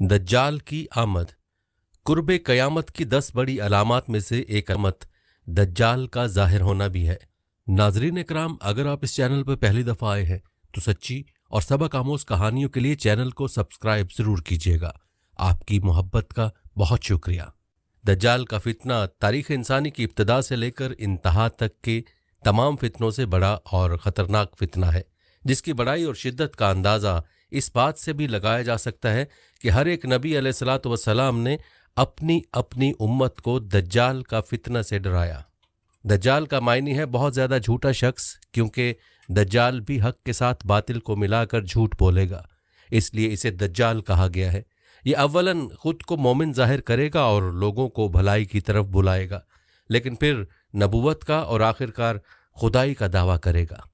दज्जाल की आमद। कुर्ब क़यामत की 10 बड़ी अलामात में से एक अलामत दज्जाल का ज़ाहिर होना भी है। नाज़रीन इकराम, अगर आप इस चैनल पर पहली दफ़ा आए हैं तो सच्ची और सबक आमोज़ कहानियों के लिए चैनल को सब्सक्राइब ज़रूर कीजिएगा। आपकी मोहब्बत का बहुत शुक्रिया। दज्जाल का फितना तारीख़ इंसानी की इब्तिदा से लेकर इंतहा तक के तमाम फितनों से बड़ा और ख़तरनाक फितना है, जिसकी बड़ाई और शिद्दत का अंदाज़ा इस बात से भी लगाया जा सकता है कि हर एक नबी अलैहिस्सलातु वस्सलाम ने अपनी अपनी उम्मत को दज्जाल का फितना से डराया। दज्जाल का मायनी है बहुत ज़्यादा झूठा शख्स, क्योंकि दज्जाल भी हक के साथ बातिल को मिलाकर झूठ बोलेगा, इसलिए इसे दज्जाल कहा गया है। ये अव्वलन खुद को मोमिन जाहिर करेगा और लोगों को भलाई की तरफ बुलाएगा, लेकिन फिर नबूवत का और आखिरकार खुदाई का दावा करेगा।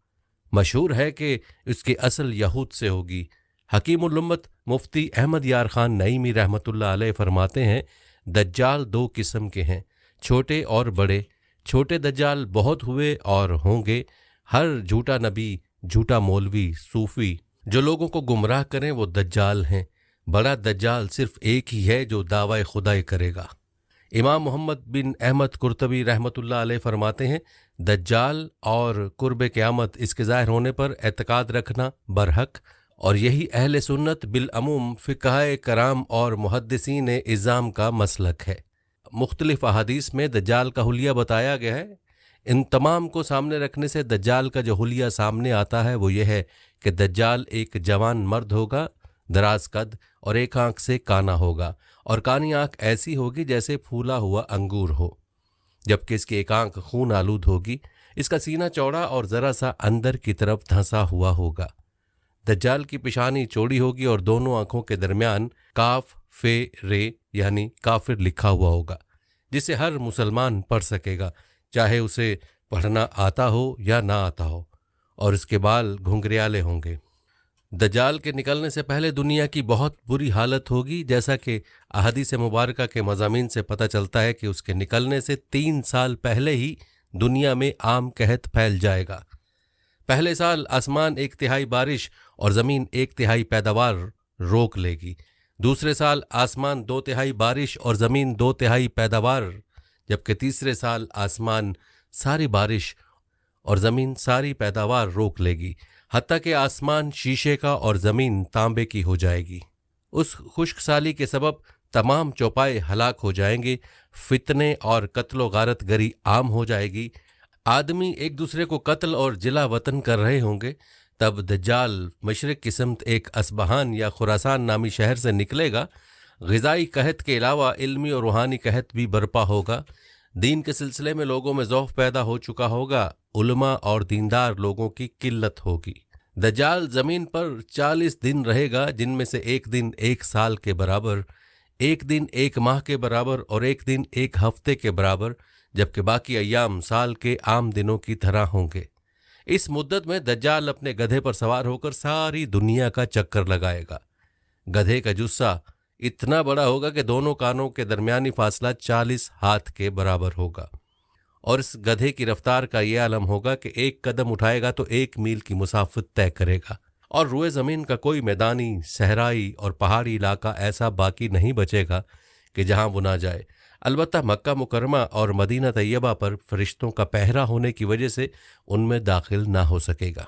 मशहूर है कि इसकी असल यहूद से होगी। हकीमुल उम्मत मुफ्ती अहमद यार खान नईमी रहमतुल्लाह अलैह फरमाते हैं, दज्जाल 2 किस्म के हैं, छोटे और बड़े। छोटे दज्जाल बहुत हुए और होंगे। हर झूठा नबी, झूठा मौलवी, सूफी जो लोगों को गुमराह करें वो दज्जाल हैं। बड़ा दज्जाल सिर्फ एक ही है जो दावा खुदाई करेगा। इमाम मोहम्मद बिन अहमद कुर्तबी रहमतुल्लाह अलैह फरमाते हैं, दज्जाल और कुर्ब क़यामत इसके ज़ाहिर होने पर एतकाद रखना बरहक, और यही अहले सुन्नत बिल अमूम फ़िक़हाए कराम और मुहद्दिसीन इज़ाम का मसलक है। मुख्तलिफ अहादीस में दज्जाल का हुलिया बताया गया है। इन तमाम को सामने रखने से दज्जाल का जो हुलिया सामने आता है वो ये है कि दज्जाल एक जवान मर्द होगा, दराज कद और एक आंख से काना होगा, और कानी आंख ऐसी होगी जैसे फूला हुआ अंगूर हो, जबकि इसकी एक आंख खून आलूद होगी। इसका सीना चौड़ा और ज़रा सा अंदर की तरफ धंसा हुआ होगा। दज्जाल की पेशानी चौड़ी होगी और दोनों आंखों के दरमियान काफ फे रे यानी काफिर लिखा हुआ होगा, जिसे हर मुसलमान पढ़ सकेगा, चाहे उसे पढ़ना आता हो या ना आता हो, और इसके बाल घुंघरियाले होंगे। दज्जाल के निकलने से पहले दुनिया की बहुत बुरी हालत होगी, जैसा कि अहादीस मुबारका के मज़ामीन से पता चलता है कि उसके निकलने से 3 साल पहले ही दुनिया में आम कहत फैल जाएगा। पहले साल आसमान 1/3 बारिश और ज़मीन 1/3 पैदावार रोक लेगी। दूसरे साल आसमान 2/3 बारिश और ज़मीन 2/3 पैदावार, जबकि तीसरे साल आसमान सारी बारिश और ज़मीन सारी पैदावार रोक लेगी, हत्ता कि आसमान शीशे का और ज़मीन तांबे की हो जाएगी। उस खुश्क साली के सबब तमाम चौपाए हलाक हो जाएंगे, फितने और कत्लो गारत गरी आम हो जाएगी, आदमी एक दूसरे को कत्ल और जिला वतन कर रहे होंगे। तब दज्जाल मशरिक की समत एक असबहान या खुरासान नामी शहर से निकलेगा। ग़िज़ाई कहत के अलावा इल्मी और रूहानी कहत भी बर्पा होगा। दीन के सिलसिले में लोगों में ज़ौफ़ पैदा हो चुका होगा। उलमा और दीनदार लोगों की किल्लत होगी। दज्जाल ज़मीन पर 40 दिन रहेगा, जिनमें से एक दिन 1 साल के बराबर, एक दिन 1 माह के बराबर और एक दिन 1 हफ्ते के बराबर, जबकि बाकी अय्याम साल के आम दिनों की तरह होंगे। इस मुद्दत में दज्जाल अपने गधे पर सवार होकर सारी दुनिया का चक्कर लगाएगा। गधे का जुस्सा इतना बड़ा होगा कि दोनों कानों के दरमियानी फासला 40 हाथ के बराबर होगा, और इस गधे की रफ्तार का ये आलम होगा कि एक कदम उठाएगा तो 1 मील की मुसाफत तय करेगा, और रुए ज़मीन का कोई मैदानी, सहराई और पहाड़ी इलाका ऐसा बाकी नहीं बचेगा कि जहां वो ना जाए। अलबत्ता मक्का मुकरमा और मदीना तैयबा पर फरिश्तों का पहरा होने की वजह से उनमें दाखिल ना हो सकेगा,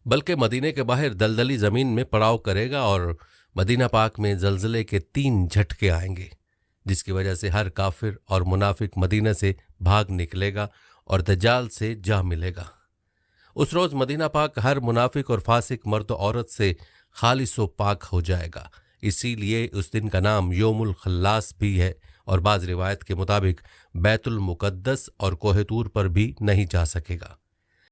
बल्कि मदीने के बाहर दलदली ज़मीन में पड़ाव करेगा, और मदीना पाक में ज़लज़ले के 3 झटके आएंगे, जिसकी वजह से हर काफिर और मुनाफिक मदीना से भाग निकलेगा और दज्जाल से जा मिलेगा। उस रोज़ मदीना पाक हर मुनाफिक और फासिक मर्द औरत से खालिस व पाक हो जाएगा। इसीलिए उस दिन का नाम योमुल खल्लास भी है, और बाज़ रिवायत के मुताबिक बैतुल मुक़द्दस और कोह तूर पर भी नहीं जा सकेगा।